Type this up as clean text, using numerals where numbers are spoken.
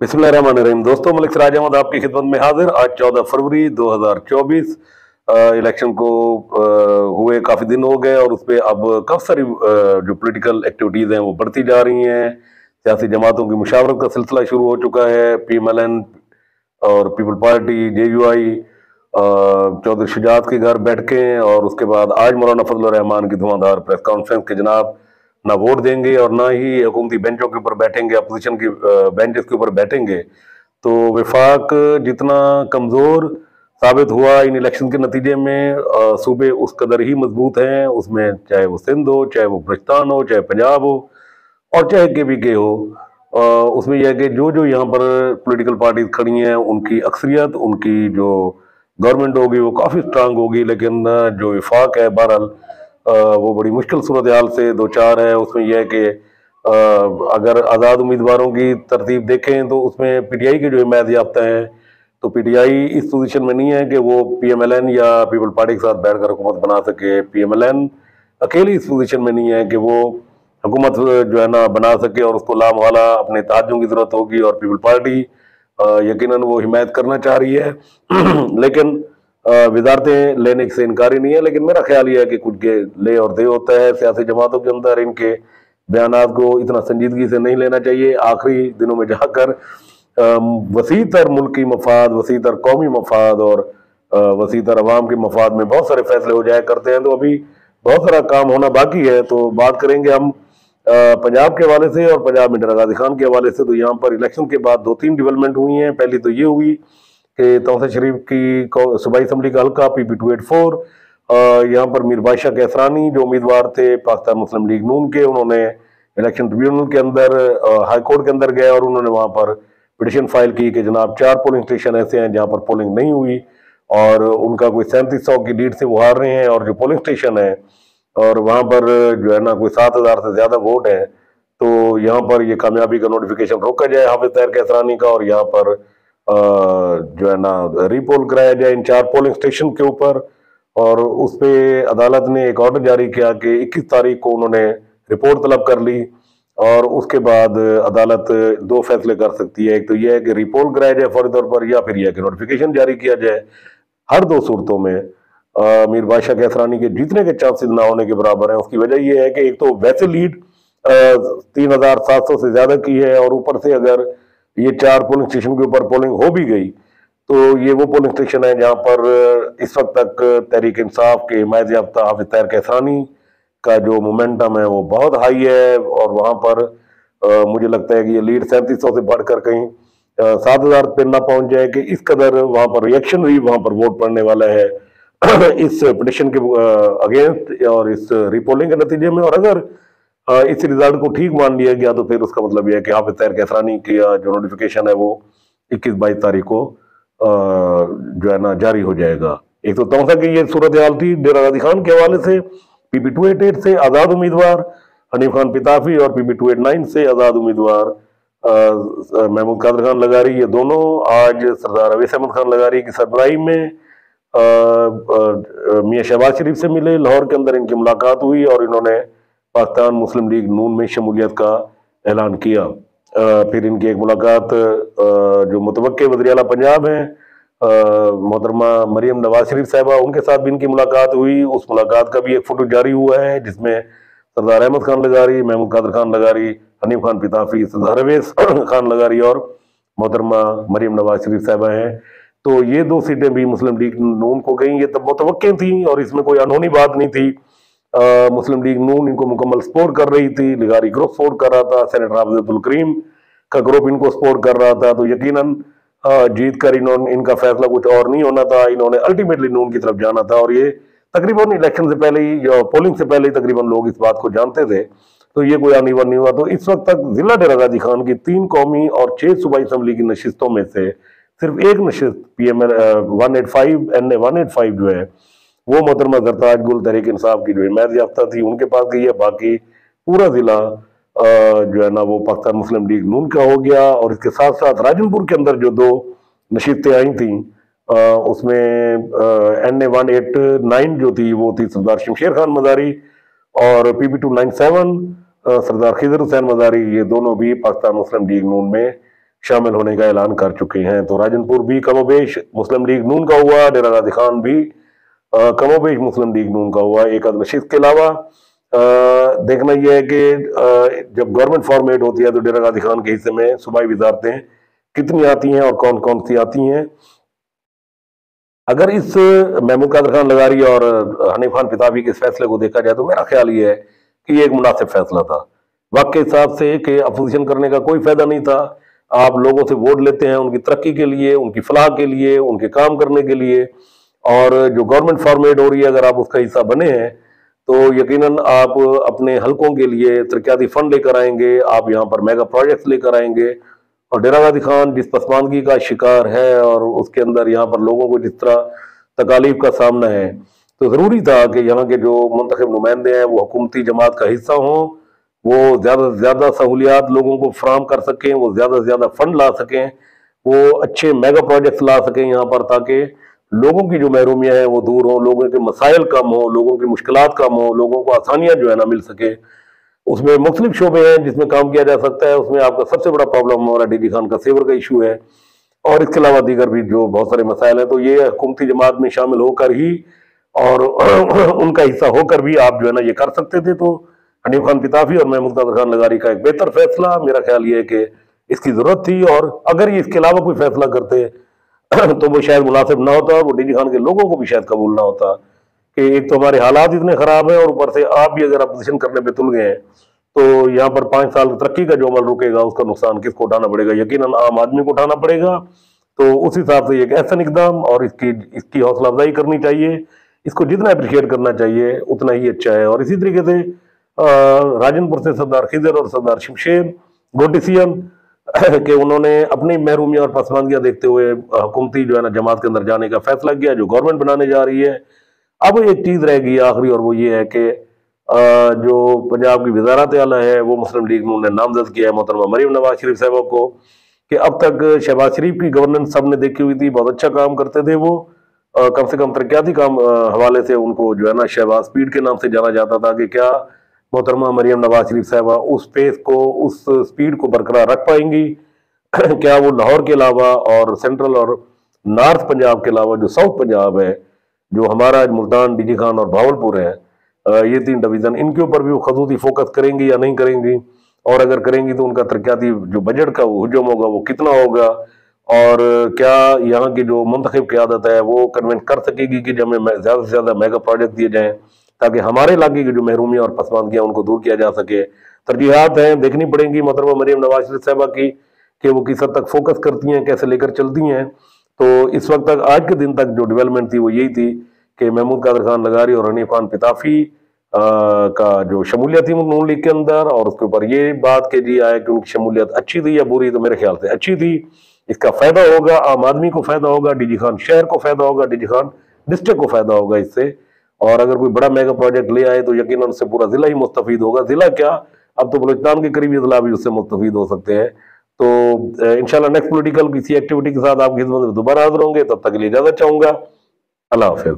बिस्मिल्लाहिर्रहमानिर्रहीम। दोस्तों, मलिक सिराज अहमद आपकी खिदमत में हाजिर। आज 14 फरवरी 2024। इलेक्शन को हुए काफ़ी दिन हो गए और उस पर अब काफ़ी सारी जो पॉलिटिकल एक्टिविटीज़ हैं वो बढ़ती जा रही हैं। सियासी जमातों की मुशावरत का सिलसिला शुरू हो चुका है। PMLN और पीपल पार्टी, JUI चौधरी शुजात के घर बैठ के, और उसके बाद आज मौलाना फजल रहमान की धुआंधार प्रेस कॉन्फ्रेंस के जनाब ना वोट देंगे और ना ही हुकूमती बेंचों के ऊपर बैठेंगे, अपोजिशन की बेंचेस के ऊपर बैठेंगे। तो विफाक जितना कमज़ोर साबित हुआ इन इलेक्शन के नतीजे में, सूबे उस कदर ही मजबूत हैं। उसमें चाहे वो सिंध हो, चाहे वो बलूचिस्तान हो, चाहे पंजाब हो और चाहे KPK हो। उसमें यह है कि जो जो यहाँ पर पॉलिटिकल पार्टीज खड़ी हैं उनकी अक्सरियत, उनकी जो गवर्नमेंट होगी वो काफ़ी स्ट्रांग होगी, लेकिन जो विफाक है बहरहाल वो बड़ी मुश्किल सूरत हाल से दो चार है। उसमें यह है कि अगर आज़ाद उम्मीदवारों की तरतीब देखें तो उसमें PTI के जो हिमायत याफ्ता हैं, तो PTI इस पोजीशन में नहीं है कि वो PMLN या पीपल पार्टी के साथ बैठकर हुकूमत बना सके। PMLN अकेली इस पोजीशन में नहीं है कि वो हुकूमत जो है ना बना सके, और उसको लामवाला अपने ताजों की ज़रूरत होगी, और पीपल पार्टी यकीनन वो हिमायत करना चाह रही है। लेकिन वजारतें लेने से इनकारी नहीं है, लेकिन मेरा ख्याल ये है कि कुछ के ले और दे होता है सियासी जमातों के अंदर। इनके बयानात को इतना संजीदगी से नहीं लेना चाहिए। आखिरी दिनों में जाकर वसी तर मुल्की मफाद, वसी तर कौमी मफाद और वसी तर अवाम के मफाद में बहुत सारे फैसले हो जाया करते हैं। तो अभी बहुत सारा काम होना बाकी है। तो बात करेंगे हम पंजाब के हवाले से और पंजाब में डरा गाजी खान के हवाले से। तो यहाँ पर इलेक्शन के बाद 2-3 डेवलपमेंट हुई हैं। पहली तो ये हुई कि तौसीफ शरीफ की सूबाई असम्बली का हल्का PP284, यहाँ पर मीर बादशाह कैसरानी जो उम्मीदवार थे पाकिस्तान मुस्लिम लीग नून के, उन्होंने इलेक्शन ट्रिब्यूनल के अंदर, हाई कोर्ट के अंदर गए और उन्होंने वहाँ पर पिटिशन फाइल की कि जनाब 4 पोलिंग स्टेशन ऐसे हैं जहाँ पर पोलिंग नहीं हुई, और उनका कोई 3700 की लीड से वो हार रहे हैं। और जो पोलिंग स्टेशन है और वहाँ पर जो है ना कोई 7000 से ज़्यादा वोट है, तो यहाँ पर ये कामयाबी का नोटिफिकेशन रोका जाए हाफिज ताहिर कैसरानी का, और यहाँ पर जो है ना रीपोल कराया जाए इन 4 पोलिंग स्टेशन के ऊपर। और उस पर अदालत ने एक ऑर्डर जारी किया कि 21 तारीख को उन्होंने रिपोर्ट तलब कर ली, और उसके बाद अदालत 2 फैसले कर सकती है। एक तो यह है कि रिपोल कराया जाए फौरी तौर पर, या फिर यह कि नोटिफिकेशन जारी किया जाए। हर 2 सूरतों में मीर बादशाह कैसरानी के जीतने के चांसेस ना होने के बराबर हैं। उसकी वजह यह है कि एक तो वैसे लीड 3700 से ज्यादा की है, और ऊपर से अगर ये 4 पोलिंग स्टेशन के ऊपर पोलिंग हो भी गई तो ये वो पोलिंग स्टेशन है जहां पर इस वक्त तक तहरीक इंसाफ के हिमायत याफ्ता हाफिज ताहिर कैसरानी का जो मोमेंटम है वो बहुत हाई है। और वहां पर मुझे लगता है कि ये लीड 3700 से बढ़कर कहीं 7000 पे ना पहुंच जाए, कि इस कदर वहां पर रिएक्शन भी वहां पर वोट पड़ने वाला है इस पिटिशन के अगेंस्ट और इस रिपोलिंग के नतीजे में। और अगर इस रिजल्ट को ठीक मान लिया गया तो फिर उसका मतलब यह है कि हाफिज ताहिर कैसरानी की जो नोटिफिकेशन है वो 21-22 तारीख को जो है ना जारी हो जाएगा। एक तो तौसा की ये सूरत हाल थी डेरा गाजी खान के हवाले से। PP288 से आज़ाद उम्मीदवार हनीफ खान पिताफी और PP289 से आज़ाद उम्मीदवार महमूद कादर खान लगारी, ये दोनों आज सरदार अवैस अहमद खान लगारी की सरबराही में मियाँ शहबाज शरीफ से मिले। लाहौर के अंदर इनकी मुलाकात हुई और इन्होंने पाकिस्तान मुस्लिम लीग नून में शमूलियत का ऐलान किया। फिर इनकी एक मुलाकात जो मुतवक्के वज़ीर आला पंजाब हैं मोहतरमा मरियम नवाज शरीफ साहिबा, उनके साथ भी इनकी मुलाकात हुई। उस मुलाकात का भी एक फोटो जारी हुआ है जिसमें सरदार अहमद खान लगारी, महमूद कादर खान लगारी, हनीफ खान पिताफी, सरदार अवैस खान लगारी और मोहतरमा मरियम नवाज शरीफ साहिबा हैं। तो ये 2 सीटें भी मुस्लिम लीग नून को गई। ये तब मुतवक्के थी और इसमें कोई अनहोनी बात नहीं थी। मुस्लिम लीग नून इनको मुकम्मल सपोर्ट कर रही थी, लगारी ग्रुप सपोर्ट कर रहा था, सेनेटर हाफिजुल करीम का ग्रुप इनको सपोर्ट कर रहा था। तो यकीनन जीत कर इनका फैसला कुछ और नहीं होना था, इन्होंने अल्टीमेटली नून की तरफ जाना था। और ये तकरीबन इलेक्शन से पहले ही, पोलिंग से पहले ही तकरीबन लोग इस बात को जानते थे। तो ये कोई आनीवन नहीं हुआ। तो इस वक्त तक जिला डेरा गाजी खान की 3 कौमी और 6 सूबाई असम्बली की नशिस्तों में से सिर्फ एक नशिस्त PML 185 NA 185 जो है वो मोहतरमा जरताज गुल तहरीक इंसाफ की जो हिमायत याफ्ता थी उनके पास गई है। बाकी पूरा जिला जो है ना वो पाकिस्तान मुस्लिम लीग नून का हो गया। और इसके साथ साथ राजनपुर के अंदर जो 2 नशिस्तें आई थी उसमें NA 189 जो थी वो थी सरदार शमशेर खान मजारी, और PP297 सरदार खिजर हुसैन मजारी, ये दोनों भी पाकिस्तान मुस्लिम लीग नून में शामिल होने का ऐलान कर चुके हैं। तो राजनपुर भी कमोबेश मुस्लिम लीग नून का हुआ, डेरा गाजी खान भी कमोबेश मुस्लिम लीग नून का हुआ एक आध नशिस्त के अलावा। देखना यह है कि जब गवर्नमेंट फॉर्मेट होती है तो डेरा गाजी खान के हिस्से में सूबाई वजारतें कितनी आती हैं और कौन कौन सी आती हैं। अगर इस महमूद कादर खान लगारी और हनीफ खान पितावी के इस फैसले को देखा जाए तो मेरा ख्याल ये है कि ये एक मुनासिब फैसला था वक्त के हिसाब से, कि अपोजिशन करने का कोई फायदा नहीं था। आप लोगों से वोट लेते हैं उनकी तरक्की के लिए, उनकी फलाह के लिए, उनके काम करने के लिए, और जो गवर्नमेंट फॉर्मेट हो रही है अगर आप उसका हिस्सा बने हैं तो यकीनन आप अपने हलकों के लिए तरक्याती फंड लेकर आएंगे, आप यहाँ पर मेगा प्रोजेक्ट्स लेकर आएंगे। और डेरा गाजी खान जिस पसमानगी का शिकार है और उसके अंदर यहाँ पर लोगों को जिस तरह तकालीफ का सामना है, तो ज़रूरी था कि यहाँ के जो मुंतखब नुमाइंदे हैं वो हुकूमती जमात का हिस्सा हों, वो ज़्यादा से ज़्यादा सहूलियात लोगों को फराहम कर सकें, वो ज़्यादा से ज़्यादा फंड ला सकें, वो अच्छे मेगा प्रोजेक्ट्स ला सकें यहाँ पर, ताकि लोगों की जो महरूमियाँ हैं वो दूर हों, लोगों के मसाइल कम हो, लोगों की मुश्किलात कम हो, लोगों को आसानियाँ जो है ना मिल सके। उसमें मुख्तलिफ शोबे हैं जिसमें काम किया जा सकता है। उसमें आपका सबसे बड़ा प्रॉब्लम हमारा डीजी खान का सेवर का इशू है, और इसके अलावा दीगर भी जो बहुत सारे मसाइल हैं। तो ये हुकूमती जमात में शामिल होकर ही और उनका हिस्सा होकर भी आप जो है ना ये कर सकते थे। तो हनीफ खान पिताफी और महमूद कादर खान लगारी का एक बेहतर फैसला, मेरा ख्याल ये है कि इसकी जरूरत थी, और अगर ये इसके अलावा कोई फैसला करते तो वो शायद मुनासिब ना होता, वो डीजी खान के लोगों को भी शायद कबूल ना होता, कि एक तो हमारे हालात इतने खराब हैं और ऊपर से आप भी अगर अपोजिशन करने पे तुल गए हैं तो यहाँ पर 5 साल तरक्की का जो अमल रुकेगा उसका नुकसान किसको उठाना पड़ेगा? यकीनन आम आदमी को उठाना पड़ेगा। तो उस हिसाब से एक ऐसा इकदाम, और इसकी हौसला अफजाई करनी चाहिए, इसको जितना अप्रिशिएट करना चाहिए उतना ही अच्छा है। और इसी तरीके से राजनपुर से सरदार खिजर और सरदार शमशेर गुड डिसीजन कि उन्होंने अपनी महरूमियाँ और पसमानदियाँ देखते हुए हुकूमती जो है ना जमात के अंदर जाने का फैसला किया, जो गवर्नमेंट बनाने जा रही है। अब एक चीज़ रह गई आखिरी, और वो ये है कि जो पंजाब की वजारत आला है वो मुस्लिम लीग नून ने नामजद किया है मोहतरमा मरीम नवाज शरीफ साहबा को, कि अब तक शहबाज शरीफ की गवर्नेंस सबने देखी हुई थी, बहुत अच्छा काम करते थे वो, कम से कम तरक्याती काम हवाले से उनको जो है ना शहबाज स्पीड के नाम से जाना जाता था, कि क्या मोहतरमा मरीम नवाज शरीफ साहबा उस पेस को, उस स्पीड को बरकरार रख पाएंगी? क्या वो लाहौर के अलावा और सेंट्रल और नॉर्थ पंजाब के अलावा जो साउथ पंजाब है, जो हमारा मुल्तान, डीजी खान और भावलपुर है, ये 3 डिवीजन, इनके ऊपर भी वो खसूसी फोकस करेंगी या नहीं करेंगी? और अगर करेंगी तो उनका तरक्याती जो बजट का वो हुजूम होगा वो कितना होगा? और क्या यहाँ की जो मुंतखब क़यादत है वो कन्विंस कर सकेगी कि जब हमें ज़्यादा से ज़्यादा मेगा प्रोजेक्ट दिए जाएँ ताकि हमारे इलाके की जो महरूमियाँ और पसमानदियाँ उनको दूर किया जा सके? तरजीहात हैं, देखनी पड़ेंगी मोहतरमा मरीम नवाज शरीफ साहबा की, कि वो किस हद तक फोकस करती हैं, कैसे लेकर चलती हैं। तो इस वक्त तक, आज के दिन तक जो डेवलपमेंट थी वो यही थी कि महमूद कादर खान लगारी और हनीफ खान पिताफी का जो शमूलियत थी नून लीग के अंदर, और उसके ऊपर ये बात के जी आया कि उनकी शमूलियत अच्छी थी या बुरी, तो मेरे ख्याल से अच्छी थी। इसका फायदा होगा आम आदमी को, फायदा होगा डीजी खान शहर को, फायदा होगा डीजी खान डिस्ट्रिक्ट को, फायदा होगा इससे। और अगर कोई बड़ा मेगा प्रोजेक्ट ले आए तो यकीनन उससे पूरा जिला ही मुस्तफीद होगा। जिला क्या, अब तो बलूचिस्तान के करीबी जिला भी उससे मुस्तफीद हो सकते हैं। तो इंशाल्लाह नेक्स्ट पॉलिटिकल किसी एक्टिविटी के साथ आपकी खिदमत में दोबारा हाजिर होंगे, तब तक के लिए इजाजत चाहूंगा। अल्लाह हाफिज।